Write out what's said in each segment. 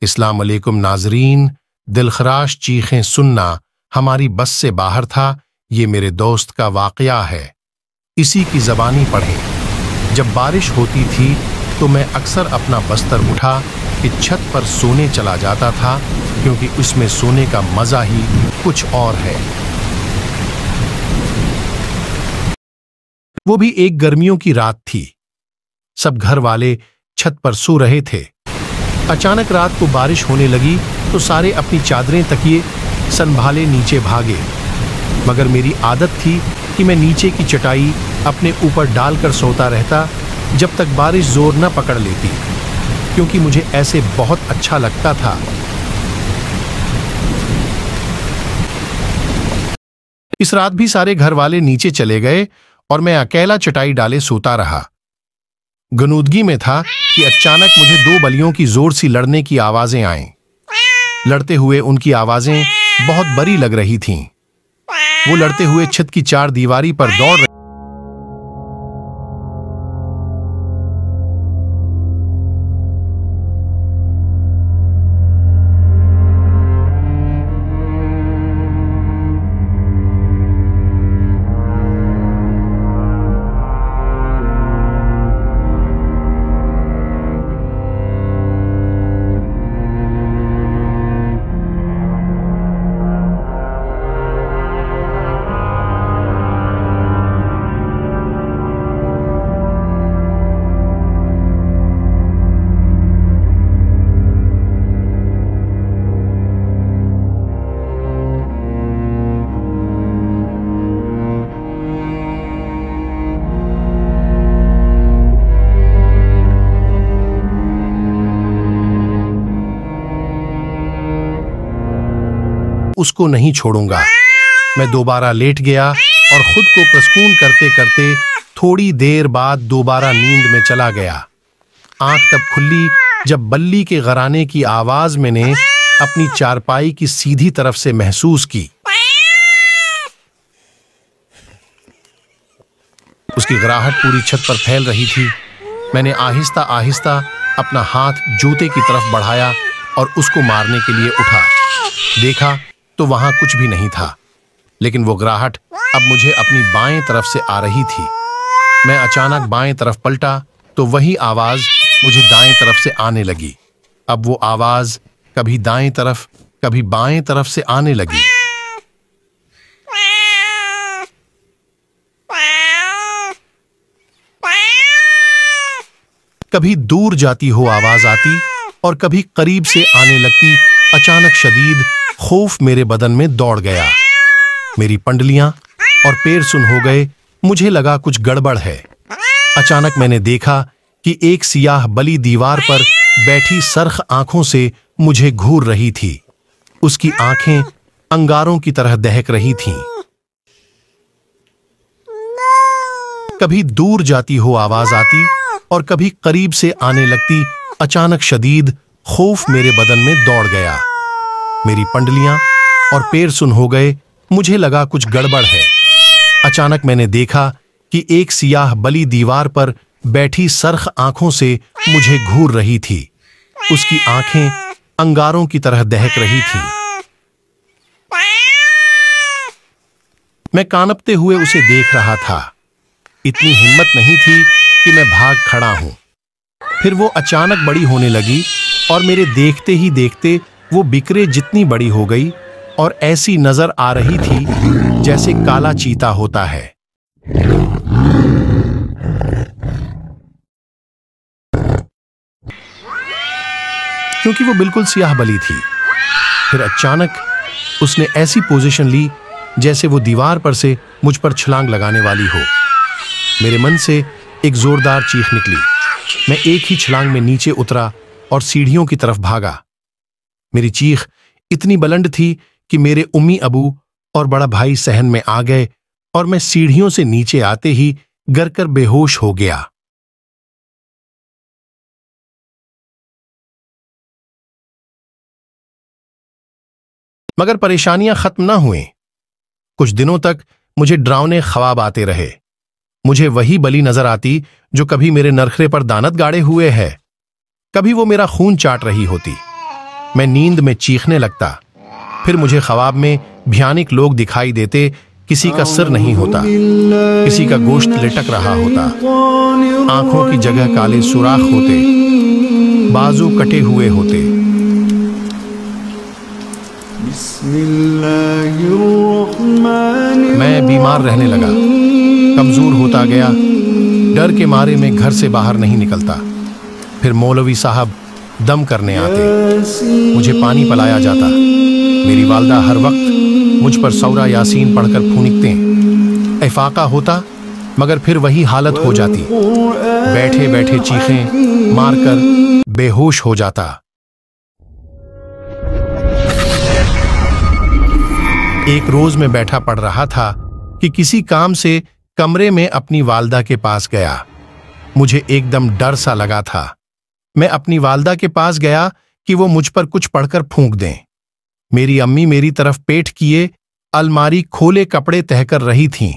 अस्सलाम वालेकुम नाजरीन। दिलखराश चीखें सुनना हमारी बस से बाहर था। ये मेरे दोस्त का वाकया है, इसी की ज़बानी पढ़ें। जब बारिश होती थी तो मैं अक्सर अपना बस्तर उठा कि छत पर सोने चला जाता था, क्योंकि उसमें सोने का मज़ा ही कुछ और है। वो भी एक गर्मियों की रात थी। सब घर वाले छत पर सो रहे थे। अचानक रात को बारिश होने लगी तो सारे अपनी चादरें तकिए संभाले नीचे भागे, मगर मेरी आदत थी कि मैं नीचे की चटाई अपने ऊपर डालकर सोता रहता जब तक बारिश जोर न पकड़ लेती, क्योंकि मुझे ऐसे बहुत अच्छा लगता था। इस रात भी सारे घर वाले नीचे चले गए और मैं अकेला चटाई डाले सोता रहा। गनूदगी में था कि अचानक मुझे दो बलियों की जोर सी लड़ने की आवाजें आईं। लड़ते हुए उनकी आवाजें बहुत बड़ी लग रही थीं। वो लड़ते हुए छत की चार दीवारी पर दौड़ रहे। उसको नहीं छोड़ूंगा। मैं दोबारा लेट गया और खुद को प्रसून करते करते थोड़ी देर बाद दोबारा नींद में चला गया। आंख तब खुली जब बल्ली के गराने की आवाज मैंने अपनी चारपाई की सीधी तरफ से महसूस की। उसकी गराहट पूरी छत पर फैल रही थी। मैंने आहिस्ता आहिस्ता अपना हाथ जूते की तरफ बढ़ाया और उसको मारने के लिए उठा। देखा तो वहां कुछ भी नहीं था, लेकिन वो गराहट अब मुझे अपनी बाएं तरफ से आ रही थी। मैं अचानक बाएं तरफ पलटा तो वही आवाज मुझे दाएं तरफ से आने लगी। अब वो आवाज कभी दाएं तरफ कभी बाएं तरफ से आने लगी। कभी दूर जाती हो आवाज आती और कभी करीब से आने लगती। अचानक शदीद खौफ मेरे बदन में दौड़ गया। मेरी पंडलियां और पैर सुन हो गए। मुझे लगा कुछ गड़बड़ है। अचानक मैंने देखा कि एक सियाह बली दीवार पर बैठी सरख आंखों से मुझे घूर रही थी। उसकी आंखें अंगारों की तरह दहक रही थीं। कभी दूर जाती हो आवाज आती और कभी करीब से आने लगती। अचानक शदीद खौफ मेरे बदन में दौड़ गया। मेरी पंडलियां और पैर सुन हो गए। मुझे लगा कुछ गड़बड़ है। अचानक मैंने देखा कि एक सियाह बली दीवार पर बैठी सरख आंखों से मुझे घूर रही थी। उसकी आंखें अंगारों की तरह दहक रही थीं। मैं कांपते हुए उसे देख रहा था। इतनी हिम्मत नहीं थी कि मैं भाग खड़ा हूं। फिर वो अचानक बड़ी होने लगी और मेरे देखते ही देखते वो बिकरे जितनी बड़ी हो गई और ऐसी नजर आ रही थी जैसे काला चीता होता है। क्योंकि वो बिल्कुल सियाह बली थी। फिर अचानक उसने ऐसी पोजीशन ली जैसे वो दीवार पर से मुझ पर छलांग लगाने वाली हो। मेरे मन से एक जोरदार चीख निकली। मैं एक ही छलांग में नीचे उतरा और सीढ़ियों की तरफ भागा। मेरी चीख इतनी बुलंद थी कि मेरे उम्मी अबू और बड़ा भाई सहन में आ गए और मैं सीढ़ियों से नीचे आते ही गिरकर बेहोश हो गया। मगर परेशानियां खत्म न हुई। कुछ दिनों तक मुझे डरावने ख्वाब आते रहे। मुझे वही बली नजर आती जो कभी मेरे नरखरे पर दानत गाड़े हुए है, कभी वो मेरा खून चाट रही होती। मैं नींद में चीखने लगता। फिर मुझे ख्वाब में भयानक लोग दिखाई देते। किसी का सिर नहीं होता, किसी का गोश्त लटक रहा होता, आंखों की जगह काले सुराख होते, बाजू कटे हुए होते। मैं बीमार रहने लगा, कमजोर होता गया। डर के मारे मैं घर से बाहर नहीं निकलता। फिर मौलवी साहब दम करने आते, मुझे पानी पिलाया जाता। मेरी वालदा हर वक्त मुझ पर सौरा यासीन पढ़कर फूंकते। इफाका होता मगर फिर वही हालत हो जाती, बैठे बैठे चीखें मारकर बेहोश हो जाता। एक रोज मैं बैठा पढ़ रहा था कि किसी काम से कमरे में अपनी वालदा के पास गया। मुझे एकदम डर सा लगा था। मैं अपनी वालदा के पास गया कि वो मुझ पर कुछ पढ़कर फूंक दें। मेरी अम्मी मेरी तरफ पेट किए अलमारी खोले कपड़े तह कर रही थीं।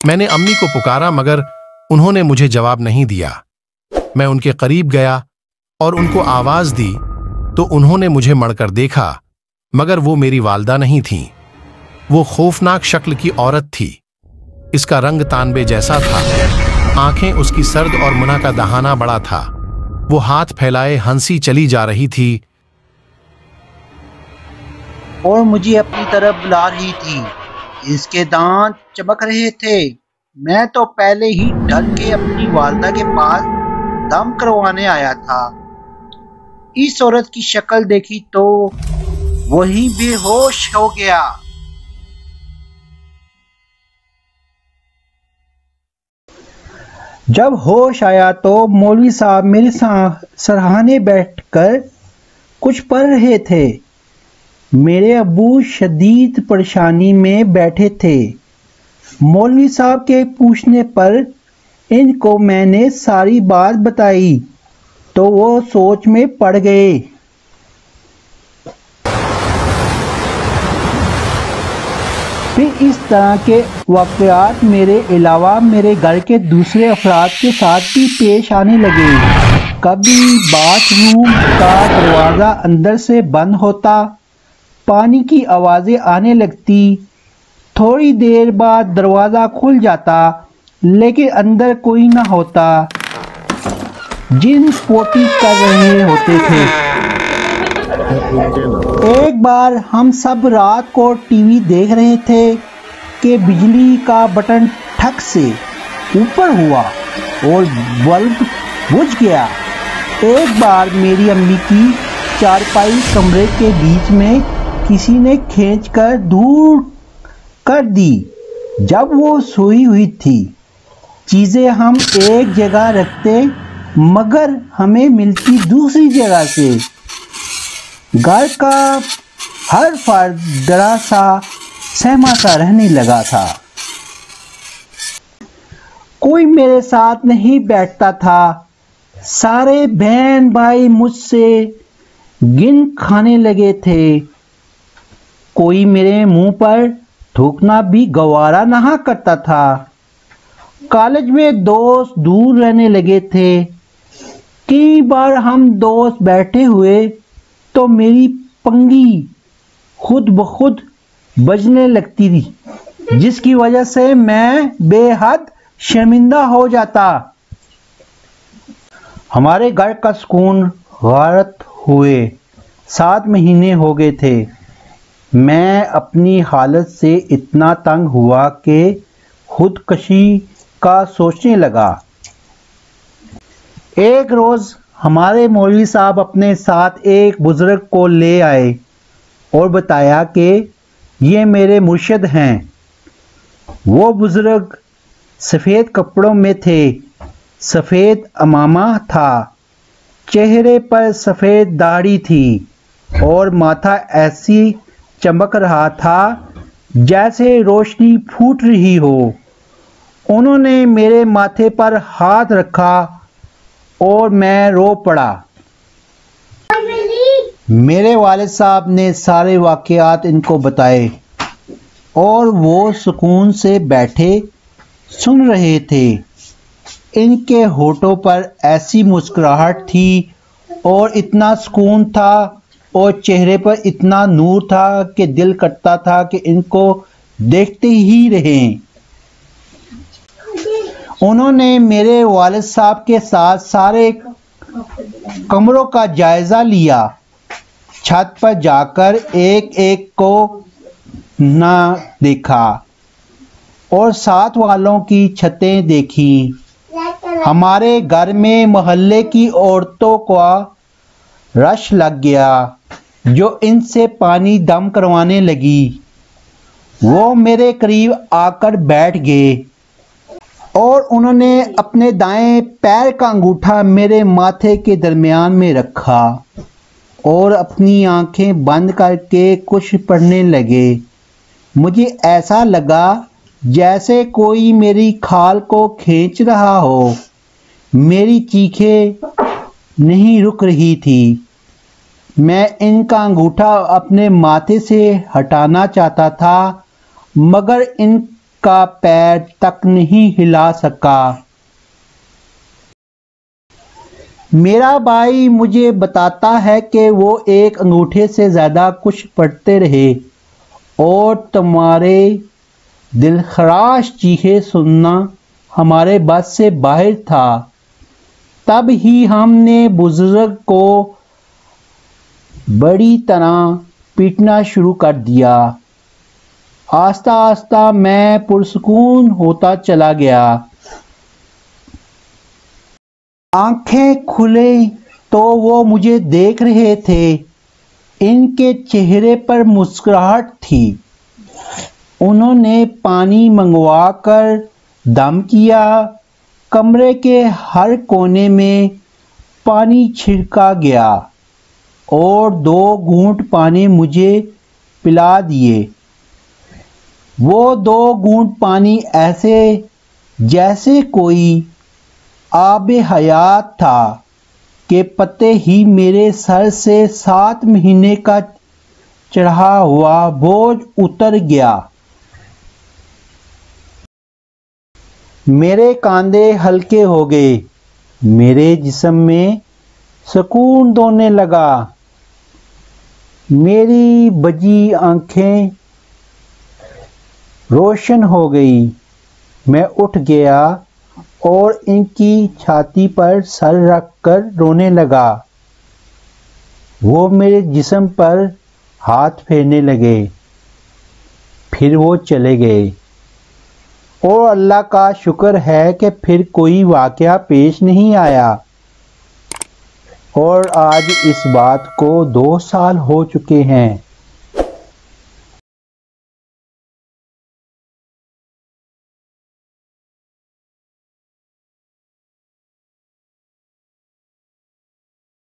मैंने अम्मी को पुकारा मगर उन्होंने मुझे जवाब नहीं दिया। मैं उनके करीब गया और उनको आवाज दी तो उन्होंने मुझे मड़कर देखा मगर वो मेरी वालदा नहीं थी। वो खौफनाक शक्ल की औरत थी। इसका रंग तांबे जैसा था, आंखें उसकी सर्द और मुना का दहाना बड़ा था। वो हाथ फैलाए हंसी चली जा रही थी और मुझे अपनी तरफ बुला रही थी। इसके दांत चमक रहे थे। मैं तो पहले ही डर के अपनी वालदा के पास दम करवाने आया था। इस औरत की शक्ल देखी तो वही बेहोश हो गया। जब होश आया तो मौलवी साहब मेरे सरहाने बैठकर कुछ पढ़ रहे थे। मेरे अब्बू शदीद परेशानी में बैठे थे। मौलवी साहब के पूछने पर इनको मैंने सारी बात बताई तो वो सोच में पड़ गए। फिर इस तरह के वाक़यात मेरे अलावा मेरे घर के दूसरे अफराद के साथ भी पेश आने लगे। कभी बाथरूम का दरवाज़ा अंदर से बंद होता, पानी की आवाज़ें आने लगती। थोड़ी देर बाद दरवाज़ा खुल जाता लेकिन अंदर कोई ना होता। जिन पोटी कर रहे होते थे। एक बार हम सब रात को टीवी देख रहे थे कि बिजली का बटन ठक से ऊपर हुआ और बल्ब बुझ गया। एक बार मेरी अम्मी की चारपाई कमरे के बीच में किसी ने खींचकर दूर कर दी। जब वो सोई हुई थी, चीज़ें हम एक जगह रखते मगर हमें मिलती दूसरी जगह से। घर का हर फर्द डरा सा सहमा सा रहने लगा था। कोई मेरे साथ नहीं बैठता था। सारे बहन भाई मुझसे गिन खाने लगे थे। कोई मेरे मुंह पर थूकना भी गवारा नहीं करता था। कॉलेज में दोस्त दूर रहने लगे थे। कई बार हम दोस्त बैठे हुए तो मेरी पंगी खुद ब खुद बजने लगती थी, जिसकी वजह से मैं बेहद शर्मिंदा हो जाता। हमारे घर का सुकून गारत हुए 7 महीने हो गए थे। मैं अपनी हालत से इतना तंग हुआ कि खुदकशी का सोचने लगा। एक रोज हमारे मौलवी साहब अपने साथ एक बुजुर्ग को ले आए और बताया कि ये मेरे मुर्शिद हैं। वो बुजुर्ग सफ़ेद कपड़ों में थे, सफ़ेद अमामा था, चेहरे पर सफ़ेद दाढ़ी थी और माथा ऐसी चमक रहा था जैसे रोशनी फूट रही हो। उन्होंने मेरे माथे पर हाथ रखा और मैं रो पड़ा। मेरे वालिद साहब ने सारे वाक़यात इनको बताए और वो सुकून से बैठे सुन रहे थे। इनके होठों पर ऐसी मुस्कुराहट थी और इतना सुकून था और चेहरे पर इतना नूर था कि दिल करता था कि इनको देखते ही रहें। उन्होंने मेरे वालिद साहब के साथ सारे कमरों का जायजा लिया, छत पर जाकर एक एक को ना देखा और साथ वालों की छतें देखी। हमारे घर में मोहल्ले की औरतों का रश लग गया जो इनसे पानी दम करवाने लगी। वो मेरे करीब आकर बैठ गए और उन्होंने अपने दाएं पैर का अंगूठा मेरे माथे के दरमियान में रखा और अपनी आंखें बंद करके कुछ पढ़ने लगे। मुझे ऐसा लगा जैसे कोई मेरी खाल को खींच रहा हो। मेरी चीखें नहीं रुक रही थी। मैं इनका अंगूठा अपने माथे से हटाना चाहता था मगर इनका पैर तक नहीं हिला सका। मेरा भाई मुझे बताता है कि वो एक अंगूठे से ज़्यादा कुछ पढ़ते रहे और तुम्हारे दिलखराश चीखें सुनना हमारे बस से बाहर था। तब ही हमने बुजुर्ग को बड़ी तरह पीटना शुरू कर दिया। आस्ता आस्ता मैं पुरसुकून होता चला गया। आंखें खुले तो वो मुझे देख रहे थे। इनके चेहरे पर मुस्कुराहट थी। उन्होंने पानी मंगवा कर दम किया। कमरे के हर कोने में पानी छिड़का गया और 2 घूंट पानी मुझे पिला दिए। वो 2 घूंट पानी ऐसे जैसे कोई आबे हयात था कि पते ही मेरे सर से 7 महीने का चढ़ा हुआ बोझ उतर गया। मेरे कंधे हल्के हो गए। मेरे जिस्म में सुकून दौड़ने लगा। मेरी बजी आंखें रोशन हो गई। मैं उठ गया और इनकी छाती पर सर रखकर रोने लगा। वो मेरे जिस्म पर हाथ फेरने लगे। फिर वो चले गए और अल्लाह का शुक्र है कि फिर कोई वाकया पेश नहीं आया। और आज इस बात को 2 साल हो चुके हैं।